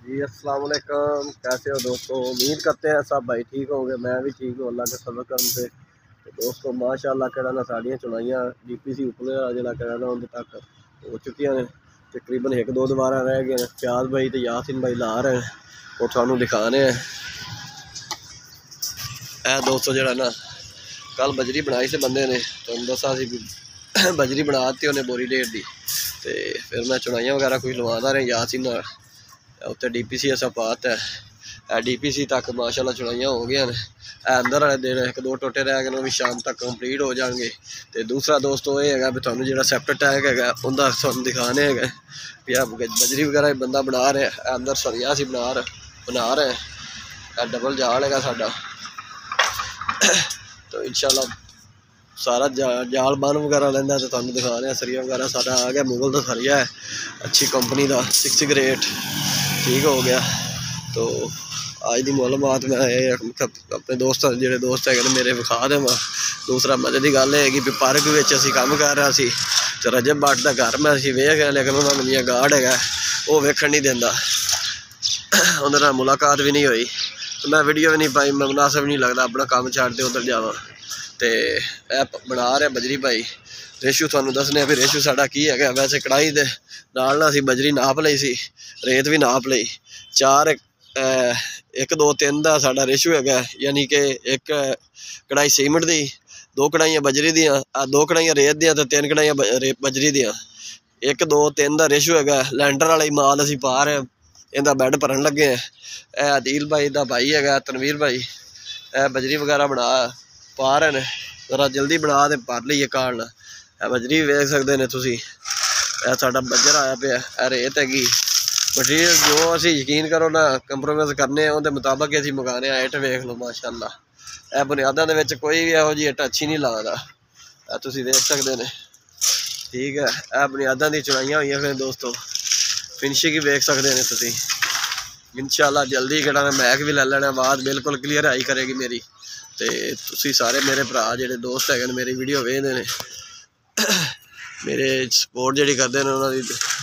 जी अस्सलाम वालेकुम। कैसे हो दोस्तों? उम्मीद करते हैं सब भाई ठीक होंगे। मैं भी ठीक हूँ अल्लाह के फजल करम से। तो दोस्तों माशाअल्लाह कहना ना साड़ियाँ चुनाइयाँ DPC उपले जिला कहना उन्हें तक हो चुकी हैं। तकरीबन एक दो दोबारा रह गए हैं। फ्याज भाई तो यासिन भाई ला रहे हैं वो थानू दिखाने हैं। दोस्तों जरा ना कल बजरी बनाई से बंदे ने तो दसा सी बजरी बना दी उन्हें बोरी डेढ़ दी। तो फिर मैं चुनाइयाँ वगैरह कुछ लवादा रहे यासिन उत्ते DPC ऐसा पात है। DPC तक माशाल्लाह चुनाइयाँ हो गई ने। अंदर वाले दिन एक दो टोटे रह गए भी शाम तक कंप्लीट हो जाएंगे। तो दूसरा दोस्तों ये है भी थानू जो सैप्टर टैग है उनका थानू दिखाने है भी बजरी वगैरह बंदा बना रहे हैं। अंदर सरिया सी बना रहे हैं। डबल जाल है साडा। तो इंशाल्लाह सारा जाल बन वगैरह लेंदा तो थानू दिखा रहे हैं। सरिया वगैरह साडा आ गया। मुगल का सरिया है अच्छी कंपनी का 6 ग्रेड ठीक हो गया। तो आज की मालूमात मैं अपने दोस्त जोड़े दोस्त है मेरे विखा देव। दूसरा मजे की गल है कि पार्क में असी काम कर रहा सी तो रजब भट्ट का घर मैं असी वेख गया लेकिन उन्होंने मेरी गार्ड है वो वेखण नहीं देंदा। उन्होंने मुलाकात भी नहीं हुई तो मैं वीडियो भी नहीं पाई। मैं मुनासिब नहीं लगता अपना काम छड़ के उधर जावा। तो बना रहे बजरी भाई रेशू थानू दसने भी रेशू साडा की है। वैसे कढ़ाई दे नाल ना असी बजरी नाप लई सी रेत भी नाप लई 4 1 2 3 का साडा रेशू है। यानी कि एक कढ़ाई सीमेंट की 2 कढ़ाइयाँ बजरी दियाँ 2 कढ़ाइयाँ रेत दियाँ तो 3 कढ़ाइयाँ बजरी दियाँ 1 2 3 का रेशू है। लैंडर वाला ही माल असी पा रहे हैं। इनका बैड भरन लगे हैं। आदिल भाई का भाई है तनवीर भाई बजरी वगैरह बना पा रहे हैं। जरा जल्दी बना तो भर लीए काल बजरी भी वेख सकते हैं तुसी। साडा बजर आया पे रेत हैगी मटीरियल जो असी यकीन करो ना कंप्रोमाइज़ करने उनके मुताबिक असी मंगाने। इट वेख लो माशाअल्लाह बुनियादा दे कोई भी इहो जी इट अच्छी नहीं लगदा। तुसी देख सकते हैं ठीक है। बुनियादा दी चुनाइयां हुई फिर दोस्तों फिनिशिंग ही वेख सकते हैं तुसी। इंशाअल्लाह जल्दी कड़ा मैक भी ले लेना आवाज़ बिल्कुल क्लीयर आई करेगी मेरी। तो तुसी सारे मेरे भरा जोड़े दोस्त है मेरी वीडियो वेखते हैं मेरे सपोर्ट जी करते हैं उन्होंने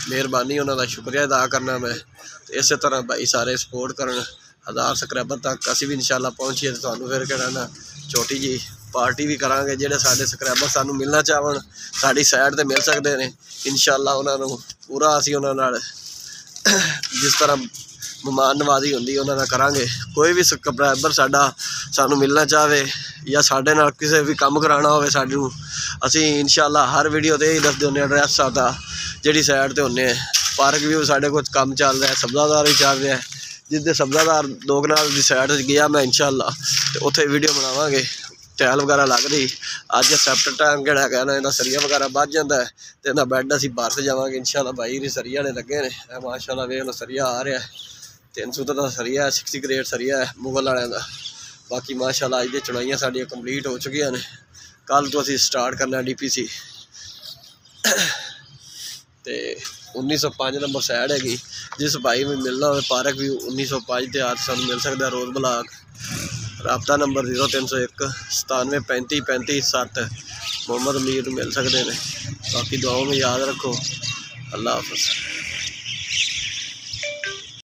मेहरबानी उन्होंने शुक्रिया अदा करना मैं। तो इस तरह भाई सारे सपोर्ट कर 1000 सबसक्राइबर तक असी भी इंशाल्लाह पहुँचीए तो थानू फिर कहना ना छोटी जी पार्टी भी करांगे। जेडे साडे सबसक्राइबर सानू मिलना चाहन साड़ी साइड ते मिल सकते हैं इंशाल्लाह। उन्होंने पूरा असी उन्होंने जिस तरह मेहमान नवाजी होंदी उन्होंने करांगे। कोई भी सबसक्राइबर साडा सानू मिलना चाहे या साडे नाल किसी भी काम कराना होवे सानू असी इंशाल्लाह हर वीडियो ते ही दसदे होंगे एड्रैस साडा जिहड़ी साइड ते होंगे। पार्क व्यू साडे कुछ काम चल रहा है सब्जादार भी चल रहा है जिसके सब्जादार 2 कनाल की साइड गया मैं इंशाल्लाह तो उत्थे वीडियो बनावांगे। टैल वगैरह लग रही अज सैप्टर टाइम जोड़ा है ना इन्हें सरिया वगैरह बच जाता है तो इन्हें बैड असी भर से जावांगे इंशाल्लाह। भाई सरिया ने लगे ने माशाल्लाह वेख लो सरिया आ रहा है 300 का सरिया है 60 ग्रेड सरिया है मुगल वाले का। बाकी माशाल्लाह अज दी चुनाइयां साडियां कंप्लीट हो चुकी ने। कल तो असी स्टार्ट करना DPC तो 1905 नंबर साइड हैगी। जिस भाई में मिलना हो पार्क व्यू 1905 के आज सानू मिल सकता है रोज़ ब्लाक। राबता नंबर 0301 97 35 35 7 मोहम्मद अमीर मिल सकते हैं। बाकी दुआओं में याद रखो। अल्लाह हाफ़िज़।